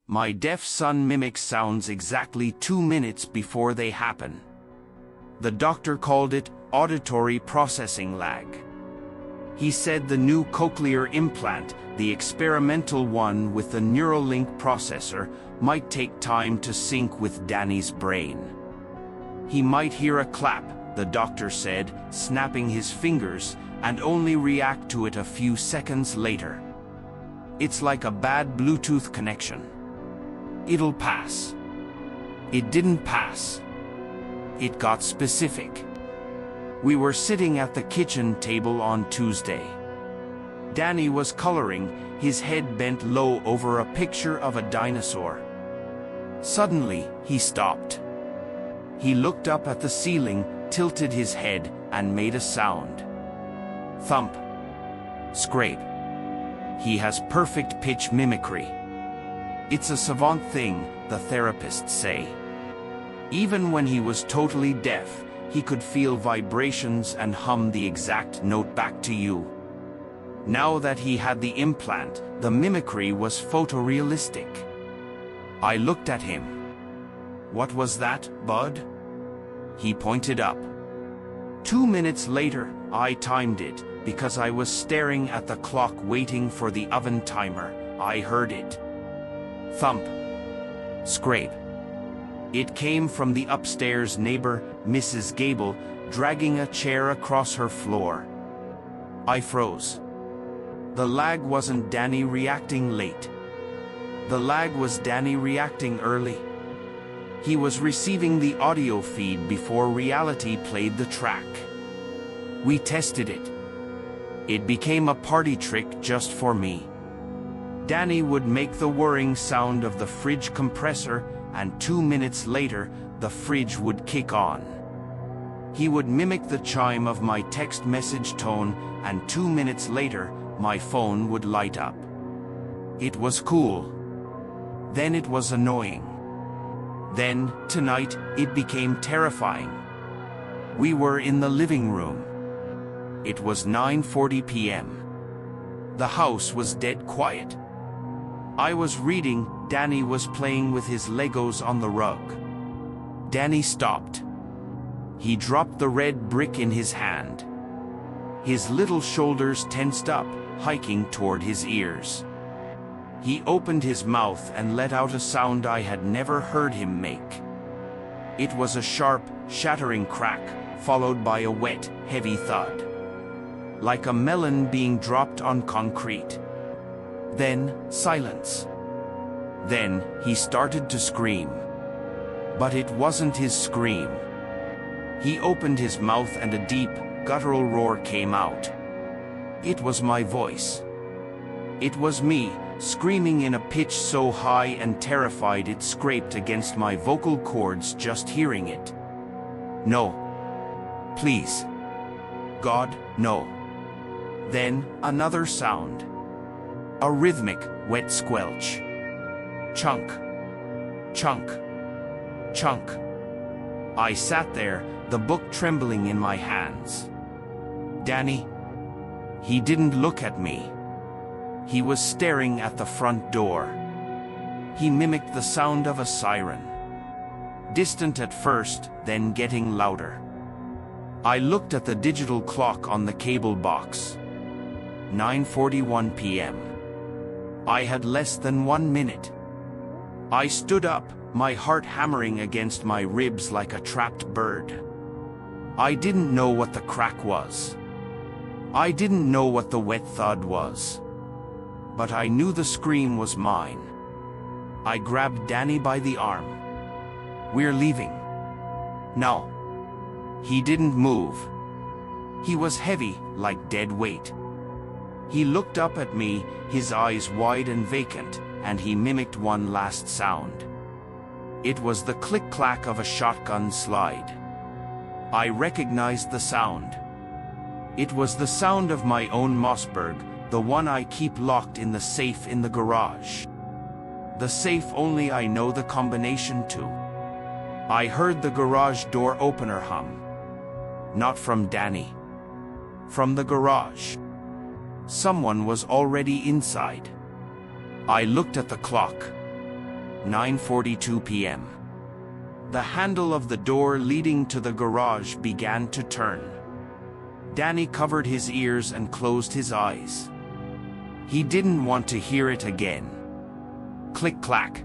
My deaf son mimics sounds exactly 2 minutes before they happen. The doctor called it auditory processing lag. He said the new cochlear implant, the experimental one with the Neuralink processor, might take time to sync with Danny's brain. He might hear a clap, the doctor said, snapping his fingers, and only react to it a few seconds later. It's like a bad Bluetooth connection. It'll pass. It didn't pass. It got specific. We were sitting at the kitchen table on Tuesday. Danny was coloring, his head bent low over a picture of a dinosaur. Suddenly, he stopped. He looked up at the ceiling, tilted his head, and made a sound. Thump. Scrape. He has perfect pitch mimicry. It's a savant thing, the therapists say. Even when he was totally deaf, he could feel vibrations and hum the exact note back to you. Now that he had the implant, the mimicry was photorealistic. I looked at him. "What was that, bud?" He pointed up. 2 minutes later, I timed it, because I was staring at the clock waiting for the oven timer. I heard it. Thump. Scrape. It came from the upstairs neighbor, Mrs. Gable, dragging a chair across her floor. I froze. The lag wasn't Danny reacting late. The lag was Danny reacting early. He was receiving the audio feed before reality played the track. We tested it. It became a party trick just for me. Danny would make the whirring sound of the fridge compressor, and 2 minutes later, the fridge would kick on. He would mimic the chime of my text message tone, and 2 minutes later, my phone would light up. It was cool. Then it was annoying. Then, tonight, it became terrifying. We were in the living room. It was 9:40 p.m. The house was dead quiet. I was reading, Danny was playing with his Legos on the rug. Danny stopped. He dropped the red brick in his hand. His little shoulders tensed up, hiking toward his ears. He opened his mouth and let out a sound I had never heard him make. It was a sharp, shattering crack, followed by a wet, heavy thud. Like a melon being dropped on concrete. Then, silence. Then, he started to scream. But it wasn't his scream. He opened his mouth and a deep, guttural roar came out. It was my voice. It was me, screaming in a pitch so high and terrified it scraped against my vocal cords just hearing it. No. Please. God, no. Then, another sound. A rhythmic, wet squelch. Chunk. Chunk. Chunk. I sat there, the book trembling in my hands. Danny? He didn't look at me. He was staring at the front door. He mimicked the sound of a siren. Distant at first, then getting louder. I looked at the digital clock on the cable box. 9:41 p.m. I had less than 1 minute. I stood up, my heart hammering against my ribs like a trapped bird. I didn't know what the crack was. I didn't know what the wet thud was. But I knew the scream was mine. I grabbed Danny by the arm. "We're leaving." No. He didn't move. He was heavy, like dead weight. He looked up at me, his eyes wide and vacant, and he mimicked one last sound. It was the click-clack of a shotgun slide. I recognized the sound. It was the sound of my own Mossberg, the one I keep locked in the safe in the garage. The safe only I know the combination to. I heard the garage door opener hum. Not from Danny. From the garage. Someone was already inside. I looked at the clock. 9:42 p.m. The handle of the door leading to the garage began to turn. Danny covered his ears and closed his eyes. He didn't want to hear it again. Click-clack.